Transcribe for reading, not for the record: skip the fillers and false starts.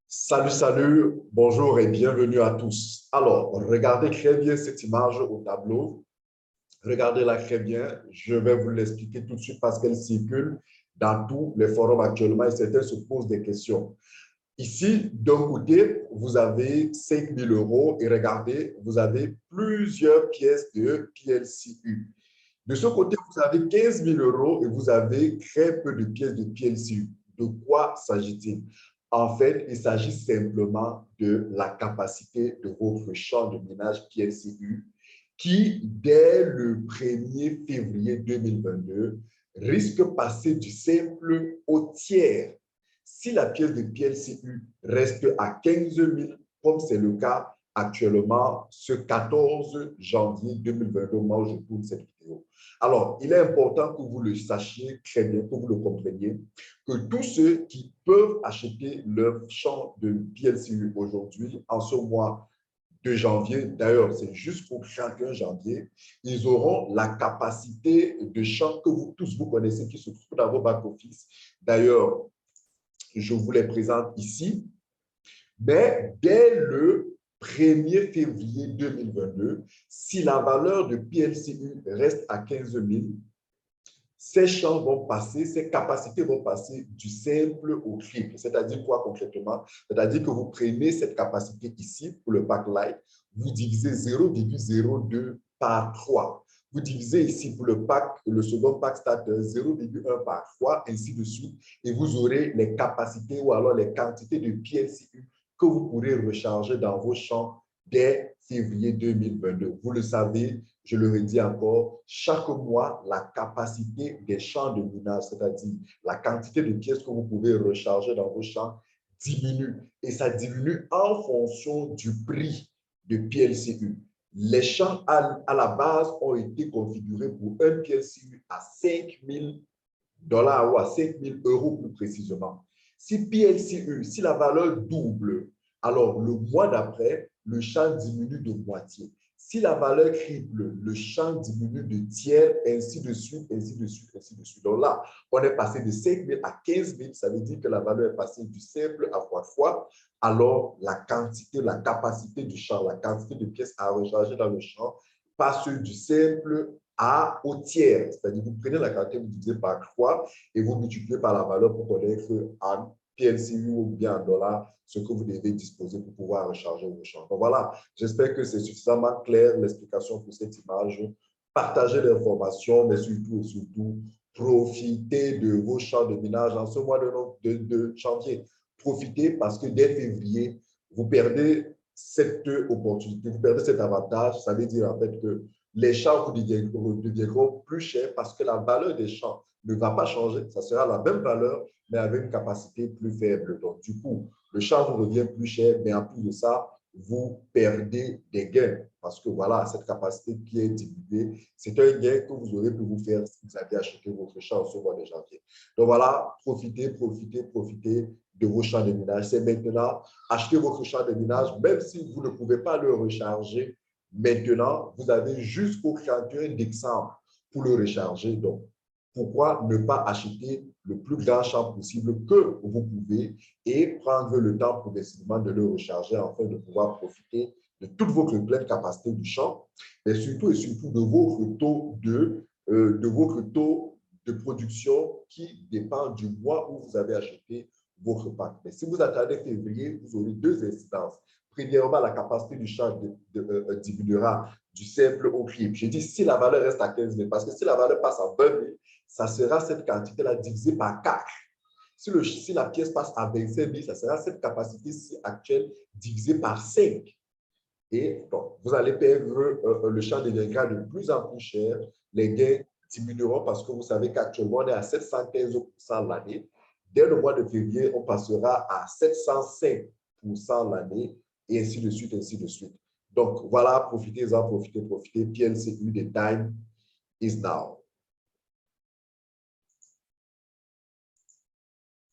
Salut, salut, bonjour et bienvenue à tous. Alors, regardez très bien cette image au tableau. Regardez-la très bien. Je vais vous l'expliquer tout de suite parce qu'elle circule dans tous les forums actuellement et certains se posent des questions. Ici, d'un côté, vous avez 5 000 euros et regardez, vous avez plusieurs pièces de PLCU. De ce côté, vous avez 15 000 euros et vous avez très peu de pièces de PLCU. De quoi s'agit-il? En fait, il s'agit simplement de la capacité de votre champ de ménage PLCU qui, dès le 1er février 2022, risque de passer du simple au tiers. Si la pièce de PLCU reste à 15 000, comme c'est le cas actuellement ce 14 janvier 2022, au moment où je tourne cette vidéo. Alors, il est important que vous le sachiez très bien, que vous le compreniez, que tous ceux qui peuvent acheter leur champ de PLCU aujourd'hui, en ce mois de janvier, d'ailleurs, c'est jusqu'au 31 janvier, ils auront la capacité de champ que vous tous vous connaissez, qui se trouve dans vos back-office. D'ailleurs, je vous les présente ici. Mais dès le 1er février 2022, si la valeur de PLCU reste à 15 000, ces champs vont passer, ces capacités vont passer du simple au triple. C'est-à-dire quoi concrètement? C'est-à-dire que vous prenez cette capacité ici pour le pack light, vous divisez 0,02 par 3. Vous divisez ici pour le pack, le second pack starter 0,1 par 3, ainsi de suite, et vous aurez les capacités ou alors les quantités de PLCU que vous pourrez recharger dans vos champs dès février 2022. Vous le savez, je le redis encore, chaque mois, la capacité des champs de minage, c'est-à-dire la quantité de pièces que vous pouvez recharger dans vos champs, diminue. Et ça diminue en fonction du prix de PLCU. Les champs à la base ont été configurés pour un PLCU à 5 000 dollars ou à 5 000 euros plus précisément. Si PLCU, si la valeur double, alors le mois d'après, le champ diminue de moitié. Si la valeur triple, le champ diminue de tiers, ainsi de suite, ainsi de suite, ainsi de suite. Donc là, on est passé de 5 000 à 15 000, ça veut dire que la valeur est passée du simple à fois. Alors la quantité, la capacité du champ, la quantité de pièces à recharger dans le champ passe du simple au tiers. C'est-à-dire vous prenez la quantité, vous divisez par 3 et vous multipliez par la valeur pour connaître en PLCU ou bien en dollars ce que vous devez disposer pour pouvoir recharger vos champs. Donc voilà, j'espère que c'est suffisamment clair l'explication pour cette image. Partagez l'information, mais surtout et surtout, profitez de vos champs de minage en ce mois de janvier. Profitez parce que dès février, vous perdez cette opportunité, vous perdez cet avantage. Ça veut dire en fait que les champs vous deviendront plus chers parce que la valeur des champs ne va pas changer. Ça sera la même valeur, mais avec une capacité plus faible. Donc, du coup, le champ vous revient plus cher, mais en plus de ça, vous perdez des gains parce que voilà, cette capacité qui est diminuée, c'est un gain que vous aurez pu vous faire si vous aviez acheté votre champ au mois de janvier. Donc voilà, profitez, profitez, profitez de vos champs de ménage. C'est maintenant, achetez votre champ de ménage, même si vous ne pouvez pas le recharger maintenant, vous avez jusqu'au 31 décembre pour le recharger. Donc, pourquoi ne pas acheter le plus grand champ possible que vous pouvez et prendre le temps progressivement de le recharger afin de pouvoir profiter de toute votre pleine capacité du champ, mais surtout et surtout de votre taux de production qui dépend du mois où vous avez acheté votre pack. Mais si vous attendez février, vous aurez deux incidences. Premièrement, la capacité du champ diminuera du simple au triple. Je dis si la valeur reste à 15 000, parce que si la valeur passe à 20 000, ça sera cette quantité-là divisée par 4. Si la pièce passe à 25 000, ça sera cette capacité-ci actuelle divisée par 5. Et bon, vous allez perdre, le champ deviendra de plus en plus cher. Les gains diminueront parce que vous savez qu'actuellement, on est à 715% l'année. Dès le mois de février, on passera à 705% l'année et ainsi de suite, ainsi de suite. Donc, voilà, profitez-en, profitez, profitez. PLCU, the time is now.